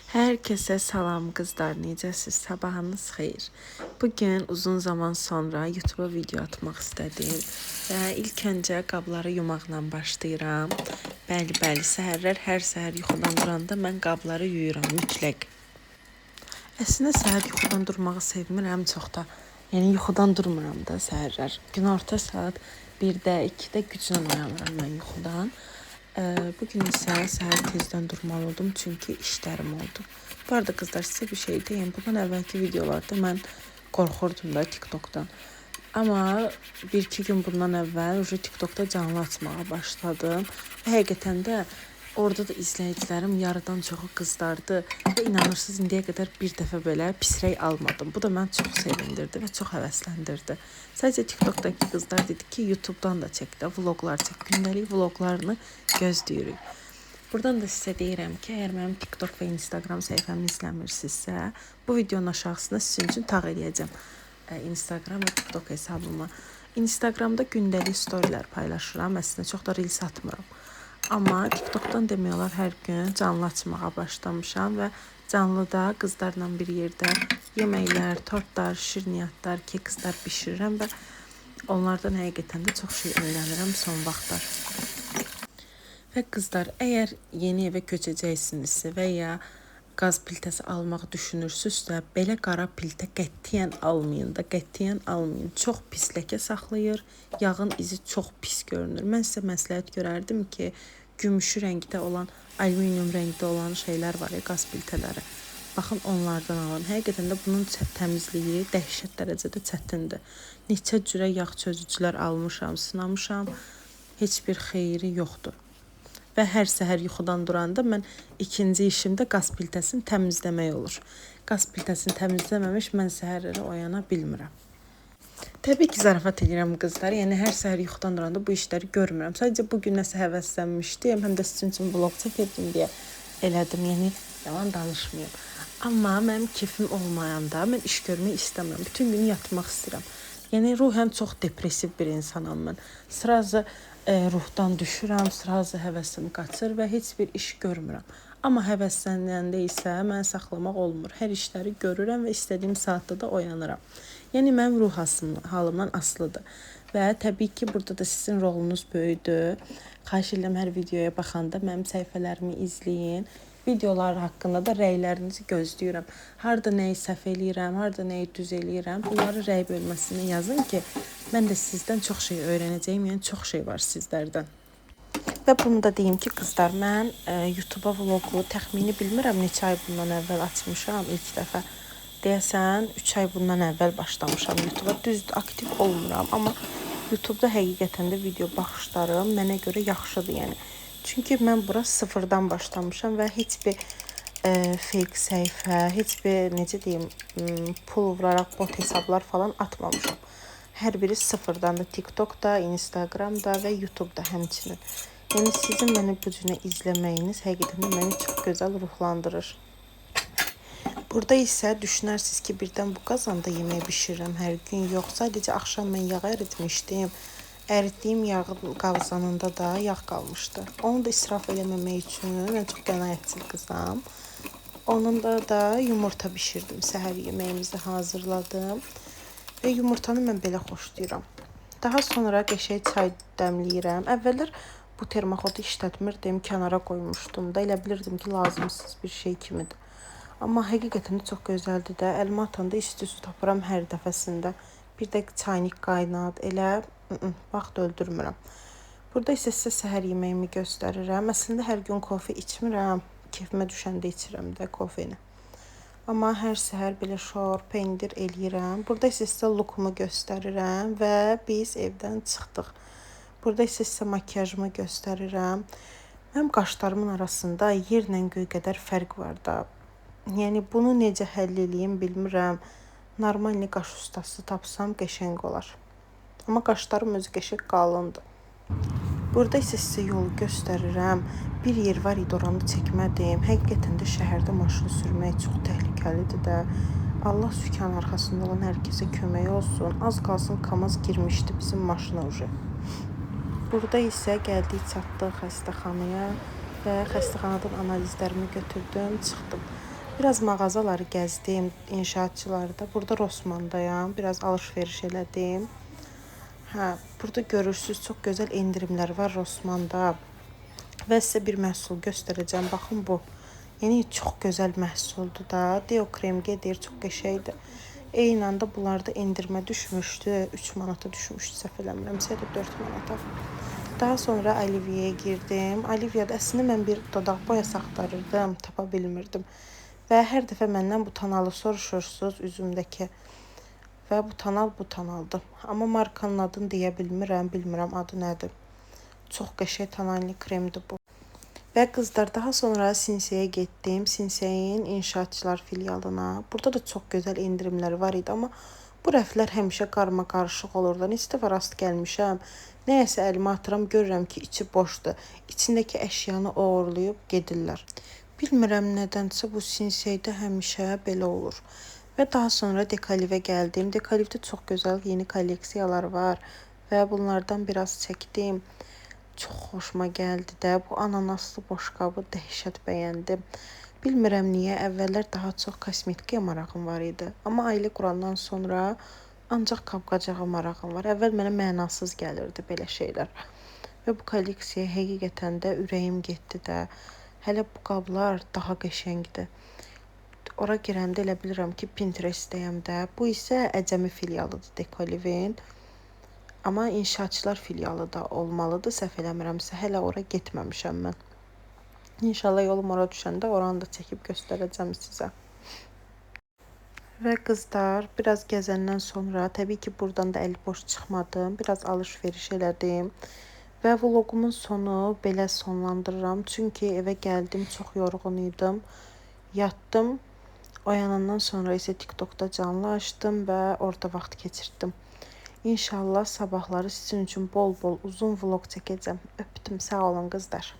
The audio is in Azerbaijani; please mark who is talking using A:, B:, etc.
A: Herkese salam kızlar, necəsiz? Sabahınız xeyir. Bugün uzun zaman sonra YouTube'a video atmaq istədim. Və ilk öncə qabları yumaqla başlayıram. Bəli, səhərlər hər səhər yuxudan duranda mən qabları yuyuram mütləq. Əslində səhər yuxudan durmağı sevmirəm çox da. Yəni yuxudan durmuram da səhərlər. Günorta saat 1-də, 2-də güclə oyanıram mən yuxudan. Bugün isə səhər tezdən durmalı oldum çünki işlərim oldu. Bu arada kızlar size bir şey deyim. Bundan əvvəlki videolarda mən qorxurdum da TikTok'dan. Amma 1-2 gün bundan əvvəl TikTok'da canlı açmağa başladım. Və həqiqətən də orada da izləyicilərim yarıdan çoxu qızlardı və inanırsınız indiyə qədər bir dəfə belə pisrək almadım. Bu da məni çox sevindirdi və çox həvəsləndirdi. Sadəcə TikTok'daki qızlar dedi ki, YouTube'dan da çək də, vloglar çək, gündəlik vloglarını gözləyirik. Buradan da sizə deyirəm ki, əgər mənim TikTok və Instagram səhifəmi izləmirsinizsə, bu videonun aşağısına sizin üçün tağ eləyəcəm Instagram və TikTok hesabımı. Instagramda gündəlik storylər paylaşıram, əslində çox da reels atmıram. Amma TikTok'dan demək olar hər gün canlı açmağa başlamışam və canlıda qızlarla bir yerdə yeməklər, tortlar, şirniyyatlar, kekslər bişirirəm və onlardan həqiqətən də çox şey öyrənirəm son vaxtlar. Və qızlar, əgər yeni evə köçəcəksinizsə və ya qaz piltəsi almaq düşünürsünüzsə, belə qara piltə qətiyyən almayın da, qətiyyən almayın. Çox pis ləkə saxlayır, yağın izi çox pis görünür. Mən sizə məsləhət görərdim ki, gümüşü rəngdə olan, alüminium rəngdə olan şeylər var ya, qaz piltələri. Baxın, onlardan alın. Həqiqətən də bunun təmizliyi dəhşət dərəcədə çətindir. Neçə cürə yağ çözücülər almışam, sınamışam, heç bir xeyri yoxdur. Və hər səhər yuxudan duranda mən ikinci işimdə qaz piltəsini təmizləmək olur. Qaz piltəsini təmizləməmiş mən səhərləri oyana bilmirəm. Təbii ki, zarafat edirəm qızlar. Yəni hər səhər yuxudan duranda bu işləri görmürəm. Sadəcə bugün nəsə həvəslənmişdim, həm də sizin üçün vlog çəkirdim deyə elədim. Yəni yalan danışmayım. Amma mənim keyfim olmayanda mən iş görmək istəmirəm. Bütün günü yatmaq istəyirəm. Yəni ruhən çox depressiv bir insanam mən. Sırazı ruhdan düşürəm, sırazı həvəsim qaçır və heç bir iş görmürəm. Amma həvəslənəndə isə mən saxlamaq olmur. Hər işləri görürəm və istədiyim saatda da oyanıram. Yəni mənim ruh halımdan asılıdır. Və təbii ki, burada da sizin rolunuz böyüdür. Xahiş edirəm hər videoya baxanda mənim səhifələrimi izləyin. Videolar haqqında da rəylərinizi gözləyirəm. Harda nəyi səhv eləyirəm, harda nəyi düz eləyirəm. Bunları rəy bölməsinə yazın ki, mən də sizdən çox şey öyrənəcəyim. Yəni çox şey var sizlərdən. Və bunu da deyim ki, qızlar, mən YouTube'a vlogu təxmini bilmirəm neçə ay bundan əvvəl açmışam ilk dəfə. Deyəsən 3 ay bundan əvvəl başlamışam YouTube'a. Düzdür, aktiv olmuram, amma YouTube'da həqiqətən də video baxışlarım mənə görə yaxşıdır, yəni. Çünki mən bura sıfırdan başlamışam və heç bir fake səhifə, heç bir necə deyim, pul vuraraq bot hesablar falan atmamışam. Hər biri sıfırdan da, TikTok'da, Instagram'da və YouTube'da həmçinin. Yəni sizin məni bu cürə izləməyiniz həqiqətən də məni çox gözəl ruhlandırır. Burada isə düşünərsiniz ki, birdən bu qazanda yemək bişirirəm hər gün. Yox, sadəcə axşam mən yağ əritmişdim. Əritdiyim yağın qavzanında da yağ qalmışdı. Onu da israf eləməmək üçün mən çox qənaətçil qızam. Onunla da yumurta bişirdim. Səhər yeməyimizi hazırladım. Və yumurtanı mən belə xoşlayıram. Daha sonra qəşəng çay dəmləyirəm. Əvvəllər bu termoxodu işlətmirdim, kənara qoymuşdum da. Elə bilirdim ki, lazımsız bir şey kimidir. Amma həqiqətən çox gözəldir də. Əlimə atanda isti su tapıram hər dəfəsində. Bir də çaynik qaynat, elə vaxt öldürmürəm. Burada isə sizə səhər yeməyimi göstərirəm. Əslində hər gün kofe içmirəm. Keyfimə düşəndə içirəm də kofeni. Amma hər səhər belə şor, pendir eləyirəm. Burada isə sizə lookumu göstərirəm və biz evdən çıxdıq. Burada isə sizə makyajımı göstərirəm. Mənim qaşlarımın arasında yerlə göy qədər fərq var da. Yəni bunu necə həll eləyim bilmirəm. Normal qaş ustası tapsam qəşəng olar. Amma qaşlarım özü qəşəng qalındır. Burada isə sizə yolu göstərirəm. Bir yer var idi, oranı çəkmədim. Həqiqətən də şəhərdə maşın sürmək çox təhlükəlidir də. Allah sükan arxasında olan hər kəsə kömək olsun. Az qalsın KAMAZ girmişdi bizim maşına ucu. Burada isə gəldik, çatdıq xəstəxanaya və xəstəxanadan analizlərimi götürdüm, çıxdım. Biraz mağazaları gəzdim, inşaatçılarda. Burada Rossmandayam. Biraz alış-veriş elədim. Burada görürsüz çox gözəl endirimlər var Rossmanda. Və sizə bir məhsul göstərəcəm. Baxın bu. Yəni çox gözəl məhsuldur da. Deo krem gedir, çox qəşəngdir. Eyni anda bunlarda endirmə düşmüşdü. 3 manata düşmüşdü, səhv eləmirəmsə, ya da 4 manata. Daha sonra Alivia'ya girdim. Alivia'da əslində mən bir dodaq boyası axtarırdım, tapa bilmirdim. Və hər dəfə məndən bu tanalı soruşursunuz üzümdəki. Və bu tanaldır. Amma markanın adını deyə bilmirəm adı nədir. Çox qəşəng tonalli kremdir bu. Və qızlar, daha sonra Sinseyə getdim. Sinseyin inşaatçılar filialına. Burada da çox gözəl endirimlər var idi, amma bu rəflər həmişə qarışıq olur da. Neçə dəfə rast gəlmişəm. Nəyəsə əlimə atıram, görürəm ki, içi boşdur. İçindəki əşyanı oğurlayıb gedirlər. Bilmirəm nədənsə bu Sinseydə həmişə belə olur. Və daha sonra Dekalivə gəldim. Dekalivdə çox gözəl yeni kolleksiyalar var və bunlardan biraz çəkdim. Çox xoşuma gəldi də. Bu ananaslı boşqabı dəhşət bəyəndim. Bilmirəm niyə, əvvəllər daha çox kosmetikaya marağım var idi. Amma ailə qurandan sonra ancaq qab-qacağa marağım var. Əvvəl mənə mənasız gəlirdi belə şeylər. Və bu kolleksiyaya həqiqətən də ürəyim getdi də. Hələ bu qablar daha qəşəngdir. Ora girəndə elə bilirəm ki, Pinterestdəyəm də. Bu isə Əcəmi filialıdır Dekalivin. Amma inşaatçılar filialı da olmalıdır, səhv eləmirəmsə. Hələ ora getməmişəm mən. İnşallah yolum ora düşəndə oranı da çəkib göstərəcəm sizə. Və qızlar, biraz gəzəndən sonra, təbii ki, buradan da əli boş çıxmadım. Biraz alış-veriş elədim. Və vlogumun sonu belə sonlandırıram. Çünki evə gəldim, çox yorğun idim. Yatdım. Oyanandan sonra isə TikTokda canlı açdım və orada vaxt keçirdim. İnşallah sabahları sizin üçün bol-bol uzun vlog çəkəcəm. Öpdüm, sağ olun qızlar.